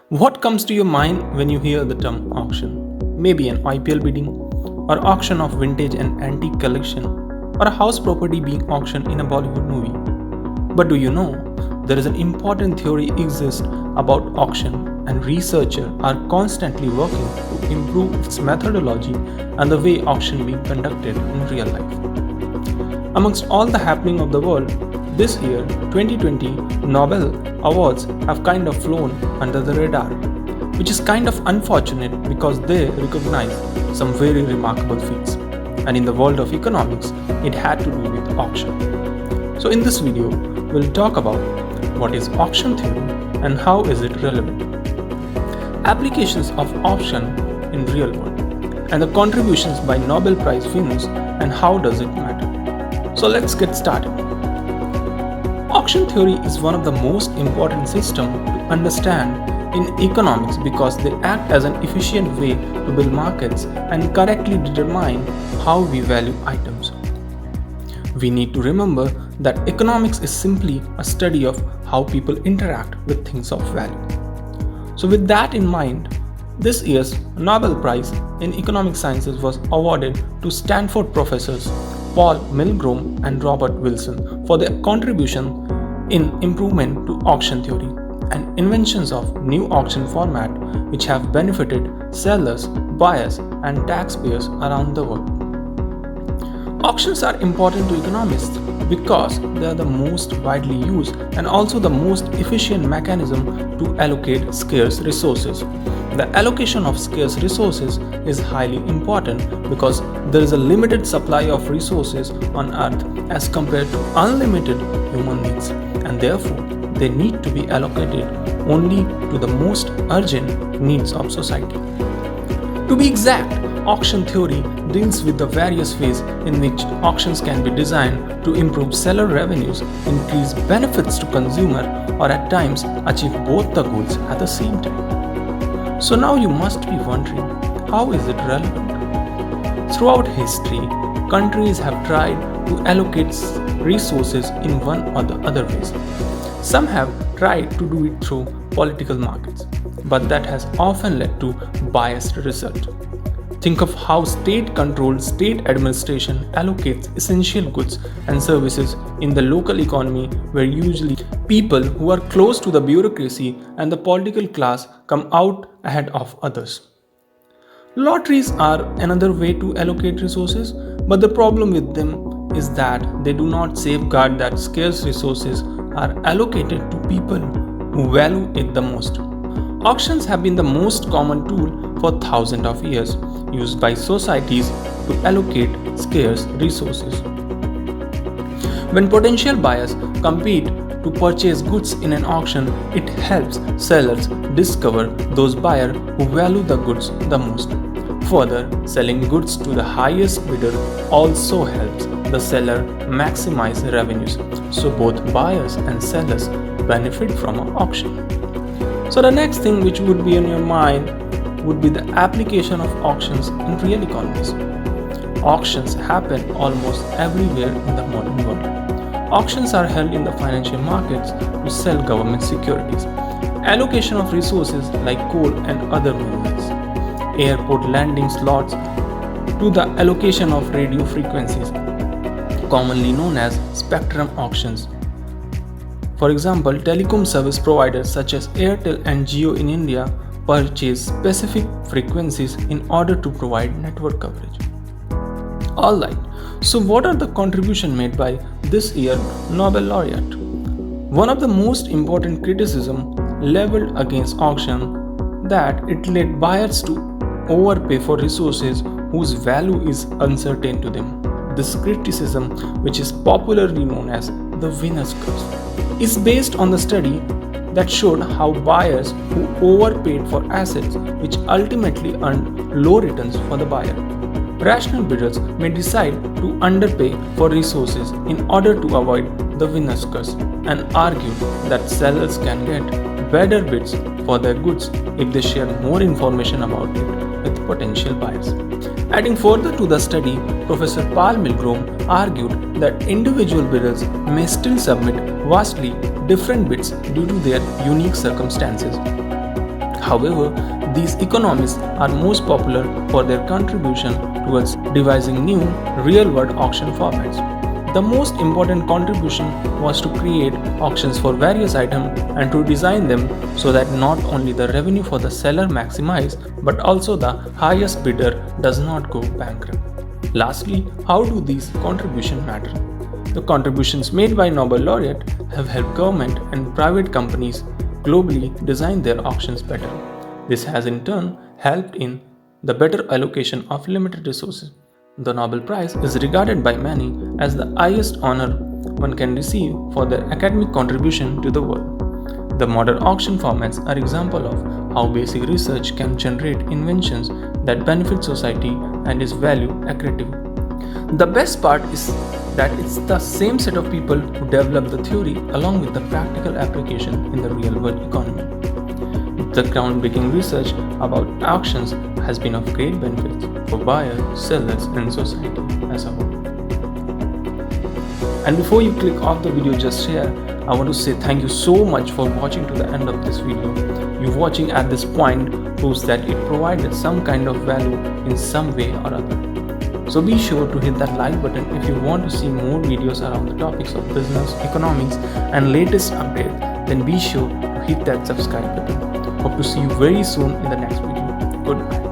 What comes to your mind when you hear the term auction? Maybe an IPL bidding, or auction of vintage and antique collection, or a house property being auctioned in a Bollywood movie. But do you know, there is an important theory exists about auction, and researchers are constantly working to improve its methodology and the way auction being conducted in real life. Amongst all the happening of the world, this year, 2020, Nobel Awards have kind of flown under the radar, which is kind of unfortunate because they recognize some very remarkable feats. And in the world of economics, it had to do with auction. So in this video, we'll talk about what is auction theory and how is it relevant, applications of auction in real world, and the contributions by Nobel Prize winners and how does it matter. So let's get started. Auction theory is one of the most important systems to understand in economics because they act as an efficient way to build markets and correctly determine how we value items. We need to remember that economics is simply a study of how people interact with things of value. So with that in mind, this year's Nobel Prize in Economic Sciences was awarded to Stanford professors Paul Milgrom and Robert Wilson for their contribution in improvement to auction theory and inventions of new auction format which have benefited sellers, buyers and taxpayers around the world. Auctions are important to economists because they are the most widely used and also the most efficient mechanism to allocate scarce resources. The allocation of scarce resources is highly important because there is a limited supply of resources on earth as compared to unlimited human needs, and therefore they need to be allocated only to the most urgent needs of society. To be exact, auction theory deals with the various ways in which auctions can be designed to improve seller revenues, increase benefits to consumer, or at times achieve both the goals at the same time. So now you must be wondering, how is it relevant? Throughout history, countries have tried to allocate resources in one or the other ways. Some have tried to do it through political markets, but that has often led to biased results. Think of how state-controlled state administration allocates essential goods and services in the local economy, where usually people who are close to the bureaucracy and the political class come out ahead of others. Lotteries are another way to allocate resources, but the problem with them is that they do not safeguard that scarce resources are allocated to people who value it the most. Auctions have been the most common tool for thousands of years, used by societies to allocate scarce resources. When potential buyers compete to purchase goods in an auction, it helps sellers discover those buyers who value the goods the most. Further, selling goods to the highest bidder also helps the seller maximize revenues, so both buyers and sellers benefit from an auction. So the next thing which would be in your mind would be the application of auctions in real economies. Auctions happen almost everywhere in the modern world. Auctions are held in the financial markets to sell government securities, allocation of resources like coal and other minerals, airport landing slots, to the allocation of radio frequencies, commonly known as spectrum auctions. For example, telecom service providers such as Airtel and Jio in India purchase specific frequencies in order to provide network coverage. Alright, so what are the contributions made by this year's Nobel laureate? One of the most important criticisms leveled against auction that it led buyers to overpay for resources whose value is uncertain to them. This criticism, which is popularly known as the winner's curse, is based on the study that showed how buyers who overpaid for assets which ultimately earned low returns for the buyer. Rational bidders may decide to underpay for resources in order to avoid the winner's curse and argue that sellers can get better bids for their goods if they share more information about it with potential buyers. Adding further to the study, Professor Paul Milgrom argued that individual bidders may still submit vastly different bids due to their unique circumstances. However, these economists are most popular for their contribution towards devising new real-world auction formats. The most important contribution was to create auctions for various items and to design them so that not only the revenue for the seller maximizes but also the highest bidder does not go bankrupt. Lastly, how do these contributions matter? The contributions made by Nobel laureate have helped government and private companies globally design their auctions better. This has in turn helped in the better allocation of limited resources. The Nobel Prize is regarded by many as the highest honor one can receive for their academic contribution to the world. The modern auction formats are example of how basic research can generate inventions that benefit society and is value accretive. The best part is that it's the same set of people who develop the theory along with the practical application in the real world economy. The groundbreaking research about auctions has been of great benefit for buyers, sellers, and society as a whole. And before you click off the video just here, I want to say thank you so much for watching to the end of this video. You watching at this point proves that it provided some kind of value in some way or other. So be sure to hit that like button if you want to see more videos around the topics of business, economics, and latest updates. Then be sure to hit that subscribe button. Hope to see you very soon in the next video. Goodbye.